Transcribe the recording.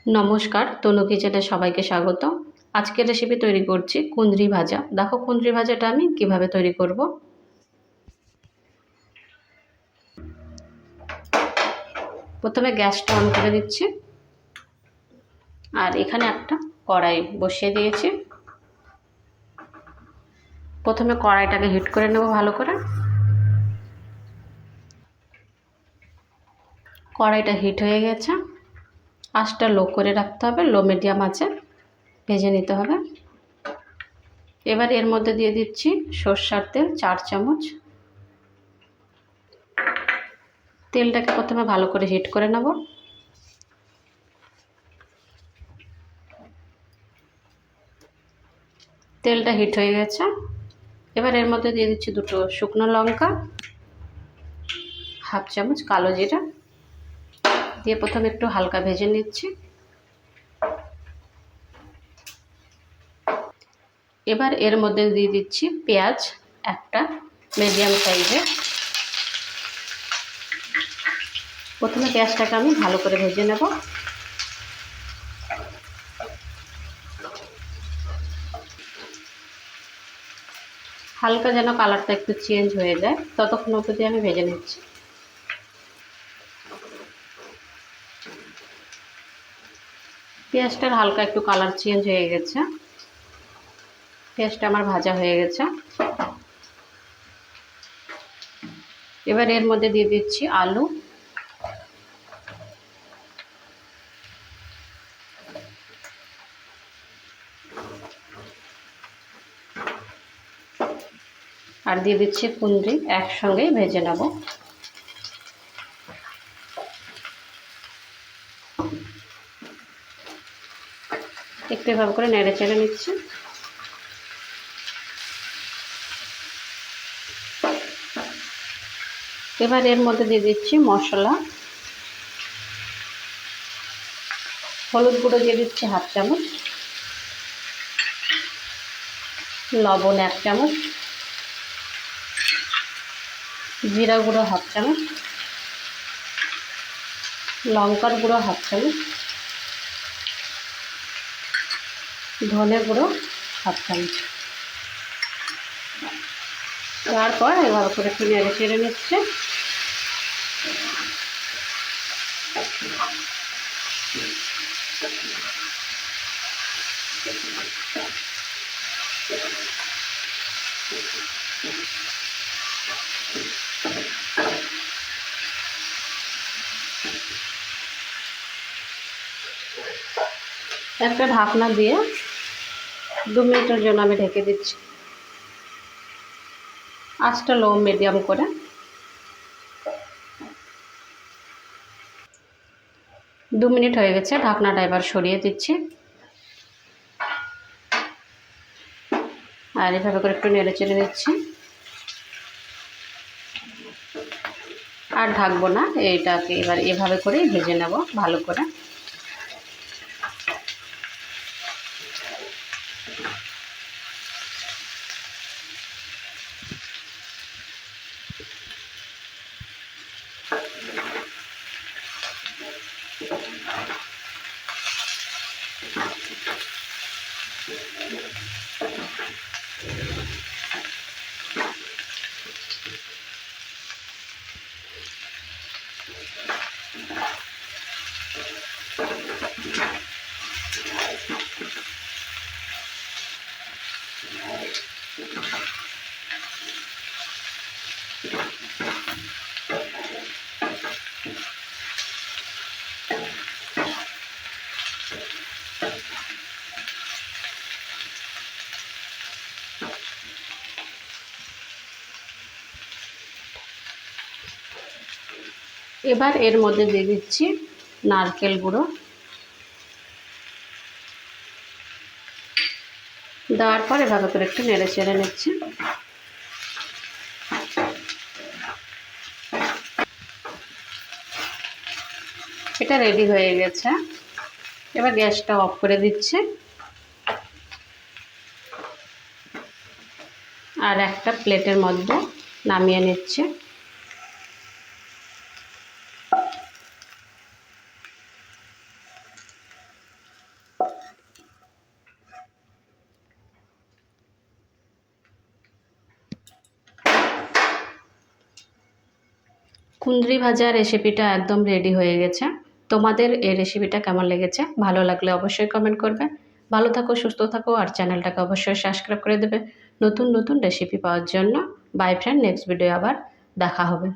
নমস্কার, তনু কিচেনে সবাইকে স্বাগত। আজকের রেসিপি তৈরি করছি কুঁদরি ভাজা। দেখো কুঁদরি ভাজাটা আমি কিভাবে তৈরি করব। প্রথমে গ্যাসটা অন করে দিচ্ছি, আর এখানে একটা কড়াই বসিয়ে দিয়েছি। প্রথমে কড়াইটাকে হিট করে নেব ভালো করে। কড়াইটা হিট হয়ে গেছে, আঁচটা লো করে রাখতে হবে, লো মিডিয়াম আঁচে ভেজে নিতে হবে। এবার এর মধ্যে দিয়ে দিচ্ছি সরষের তেল 4 চামচ। তেলটাকে প্রথমে ভালো করে হিট করে নেব। তেলটা হিট হয়ে গেছে, এবার এর মধ্যে দিয়ে দিচ্ছি দুটো শুকনো লঙ্কা, হাফ চামচ কালো জিরা দিয়ে প্রথমে একটু হালকা ভেজে নিচ্ছি। এবার এর মধ্যে দিয়ে দিচ্ছি পেঁয়াজ একটা মিডিয়াম সাইজের। প্রথমে পেঁয়াজটাকে আমি ভালো করে ভেজে নেব। হালকা যেন কালারটা একটু চেঞ্জ হয়ে যায় ততক্ষণ অবধি আমি ভেজে নিচ্ছি। পেঁয়াজটার হালকা একটু কালার চেঞ্জ হয়ে গেছে, পেঁয়াজটা আমার ভাজা হয়ে গেছে। এবার এর মধ্যে দিয়ে দিচ্ছি আলু, আর দিয়ে দিচ্ছি কুঁদরি, একসঙ্গেই ভেজে নেব। একটু এভাবে করে নেড়ে চেড়ে নিচ্ছি। এবার এর মধ্যে দিয়ে দিচ্ছি মশলা। হলুদ গুঁড়ো দিয়ে দিচ্ছি হাফ চামচ, লবণ 1 চামচ, জিরা গুঁড়ো হাফ চামচ, লঙ্কার গুঁড়ো হাফ চামচ, ধনে গুঁড়ো হাফ চামচ। তারপর এভাবে করে একটু নেড়ে চেড়ে নিচ্ছে। একটা ঢাকনা দিয়ে 2 মিনিটের জন্য আমি ঢেকে দিচ্ছি, আঁচটা লো মিডিয়াম করে। 2 মিনিট হয়ে গেছে, ঢাকনাটা এবার সরিয়ে দিচ্ছি, আর এভাবে করে একটু নেড়ে চেড়ে দিচ্ছি। আর ঢাকবো না, এইটাকে এবার এভাবে করেই ভেজে নেব ভালো করে। এবার এর মধ্যে দিয়ে দিচ্ছি নারকেল গুঁড়ো। দেওয়ার পর এভাবে করে একটু নেড়ে চেড়ে নিচ্ছি। এটা রেডি হয়ে গেছে, এবার গ্যাসটা অফ করে দিচ্ছি, আর একটা প্লেটের মধ্যে নামিয়ে নিচ্ছি। কুন্দরি ভাজা রেসিপিটা একদম রেডি হয়ে গেছে। তোমাদের এই রেসিপিটা কেমন লেগেছে? ভালো লাগলে অবশ্যই কমেন্ট করবে। ভালো থাকো, সুস্থ থাকো, আর চ্যানেলটাকে অবশ্যই সাবস্ক্রাইব করে দেবে নতুন নতুন রেসিপি পাওয়ার জন্য। বাই ফ্রেন্ড, নেক্সট ভিডিও আবার দেখা হবে।